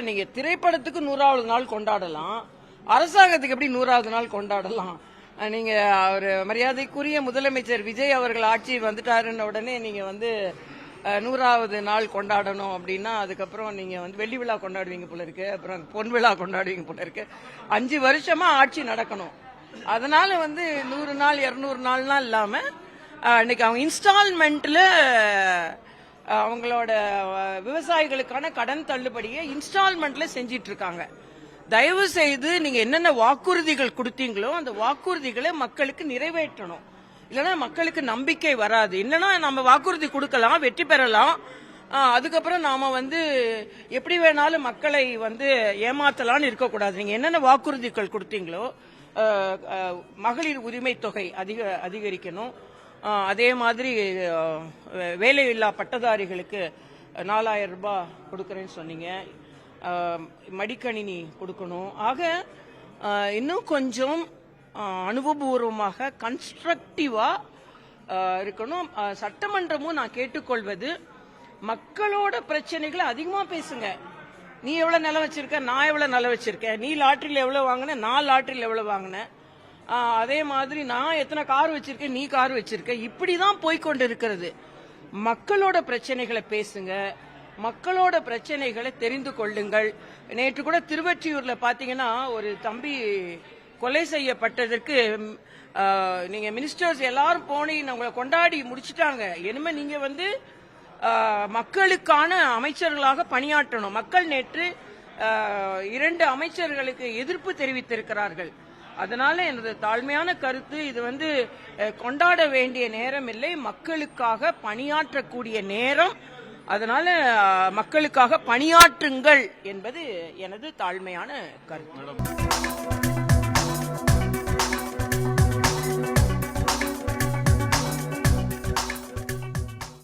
நீங்க திரைப்படத்துக்கு 100வது நாள் கொண்டாடலாம், அரசாங்கத்துக்கு எப்படி 100வது நாள் கொண்டாடலாம்? நீங்க ஒரு மரியாதைக்குரிய முதலமைச்சர் விஜய் அவர்கள் ஆட்சி வந்துட்டாருன்னு உடனே நீங்க 100வது நாள் கொண்டாடணும் அப்படின்னா அதுக்கப்புறம் நீங்க வெள்ளி விழா கொண்டாடுவீங்க போல இருக்கு, அப்புறம் பொன் விழா கொண்டாடுவீங்க போல இருக்கு. 5 வருஷமா ஆட்சி நடக்கணும். அதனால 100 நாள் 200 நாள்லாம் இல்லாம இன்னைக்கு அவங்க இன்ஸ்டால்மெண்ட்ல அவங்களோட விவசாயிகளுக்கான கடன் தள்ளுபடியை இன்ஸ்டால்மெண்ட்ல செஞ்சிட்டு இருக்காங்க. தயவு செய்து நீங்க என்னென்ன வாக்குறுதிகள் கொடுத்தீங்களோ அந்த வாக்குறுதிகளை மக்களுக்கு நிறைவேற்றணும். இல்லைன்னா மக்களுக்கு நம்பிக்கை வராது. இல்லைன்னா நம்ம வாக்குறுதி கொடுக்கலாம், வெற்றி பெறலாம், அதுக்கப்புறம் நாம எப்படி வேணாலும் மக்களை ஏமாத்தலான்னு இருக்கக்கூடாது. நீங்க என்னென்ன வாக்குறுதிகள் கொடுத்தீங்களோ மகளிர் உரிமை தொகை அதிகரிக்கணும், அதே மாதிரி வேலையில்லா பட்டதாரிகளுக்கு 4000 ரூபாய் கொடுக்கறேன்னு சொன்னீங்க, மடிக்கணினி கொடுக்கணும். ஆக இன்னும் கொஞ்சம் அனுபவபூர்வமாக கன்ஸ்ட்ரக்டிவா இருக்கணும். சட்டமன்றமும் நான் கேட்டுக்கொள்வது, மக்களோட பிரச்சனைகளை அதிகமா பேசுங்க. நீ எவ்வளவு நிலம் வச்சிருக்க, நான் எவ்வளவு நிலம் வச்சிருக்கேன், நீ லாட்டரியில் எவ்வளவு வாங்கின, நான் லாட்டரியில் எவ்வளவு வாங்கினேன், அதே மாதிரி நான் எத்தனை கார் வச்சிருக்கேன், நீ கார் வச்சிருக்க, இப்படிதான் போய்கொண்டு இருக்கிறது. மக்களோட பிரச்சனைகளை பேசுங்க, மக்களோட பிரச்சனைகளை தெரிந்து கொள்ளுங்கள். நேற்று கூட திருவொற்றியூர்ல பாத்தீங்கன்னா ஒரு தம்பி கொலை செய்யப்பட்டதற்கு நீங்க மினிஸ்டர்ஸ் எல்லாரும் போனி உங்களை கொண்டாடி முடிச்சிட்டாங்க. இனிமே நீங்க மக்களுக்கான அமைச்சர்களாக பணியாற்றணும். மக்கள் நேற்று 2 அமைச்சர்களுக்கு எதிர்ப்பு தெரிவித்திருக்கிறார்கள். அதனால எனது தாழ்மையான கருத்து, இது கொண்டாட வேண்டிய நேரம் இல்லை, மக்களுக்காக பணியாற்றக்கூடிய நேரம். அதனால மக்களுக்காக பணியாற்றுங்கள் என்பது எனது தாழ்மையான கருத்து.